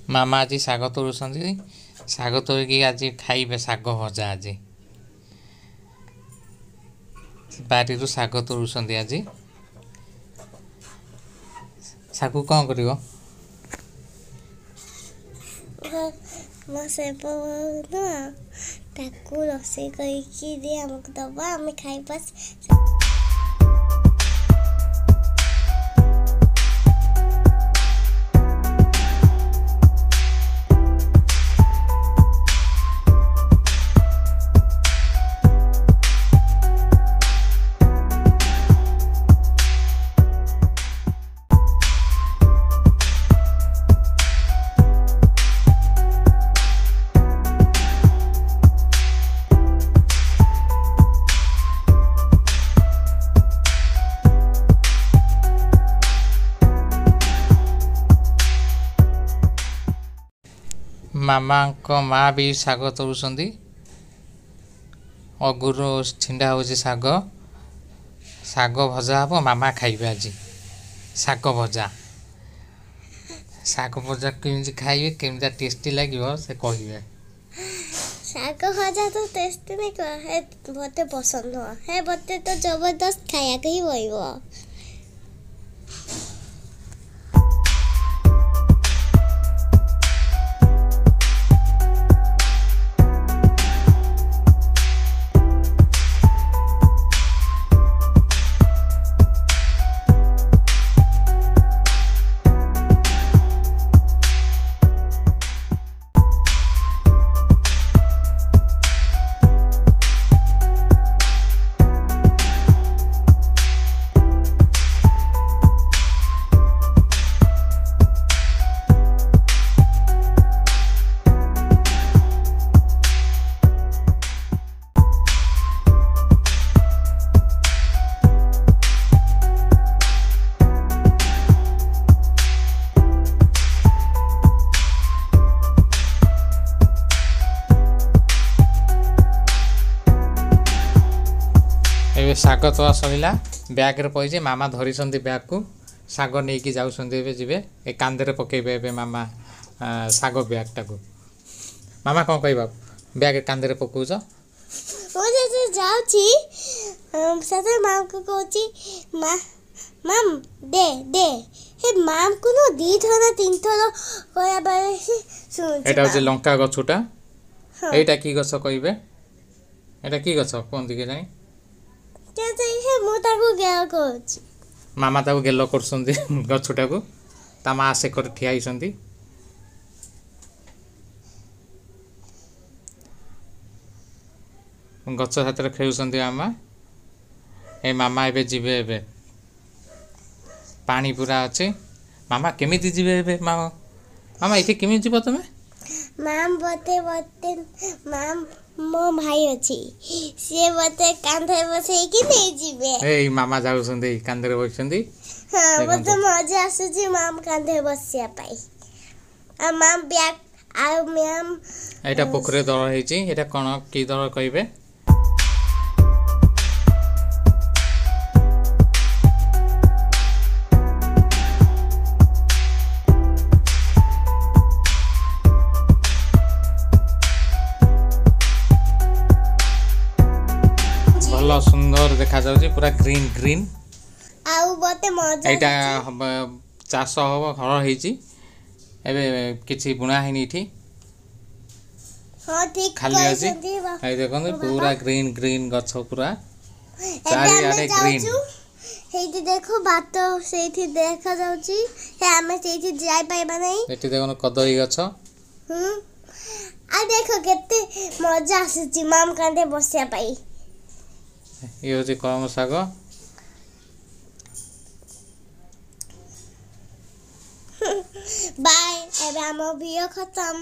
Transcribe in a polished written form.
मामा आज शाग तोड़ुंट शाग तोड़िकी आज खाइबे शाग भजा आज बारी शाग तोड़ुंट आज शाग कौन कर रोसे करके आमको दबा आम खाइबा मामा को माँ भी शाग तोड़ुंट अगुर छिंडा हो शाग शाग भजा हम मामा खाइबे आज शाग भजा केमी खाइबे केमी टेस्टी लगे से कहे शाग भजा तो टेस्टी नहीं है बहुत पसंद है बहुत तो जबरदस्त खाया ही वो शाग तो सैला ब्याग रे पई मामा धरी ब्याग को शाग नहीं कि जाऊे जी ए कांदे पकेबे मामा शाग ब्याग टाक मामा कौन कह ब्याग कांदे पकाउछ माम को कहूँ माम दे दे हे माम को न दी थर ना तीन थर कहया बारे सुन एटा होजे लंका गछुटा एटा की गछ कहबे एटा की गछ कोनती के जाई मामा ताको गेल कर गछुटा को ता माँ से कर ठिया गछ हाथ में खेलुंट मामा ए मामा एबे जीवे एबे पानी पूरा अच्छे मामा केमिति जीवे एबे मामा मामा इथे केमिति जीव तमे माम बते बते माम मो भाई अछि से बते कांधे बसे कि नहीं जीवे ए मामा जाउछंदी कांधे बसछंदी हां बते मजा आसुची माम कांधे बसिया पाई आ माम ब्याग आ मैम एटा पोखरे दर हेची एटा कोन की दर कहबे सुंदर देखा जाउची पूरा ग्रीन ग्रीन आउ बते मजा एटा चाष हम हर हेची एबे किछि बुना हेनी इठी हां ठीक खाली अछि ए देखन पूरा ग्रीन ग्रीन गछ पूरा चारि आडे ग्रीन हेती देखो बात सेठी देखा जाउची हे हमें सेठी जाय पाइबा नहीं एठी देखन कदई गछ आ देखो केते मजा आसुची माम कांदे बसिया पाई ये होची कलम शाग बाय एबे हम वीडियो खत्म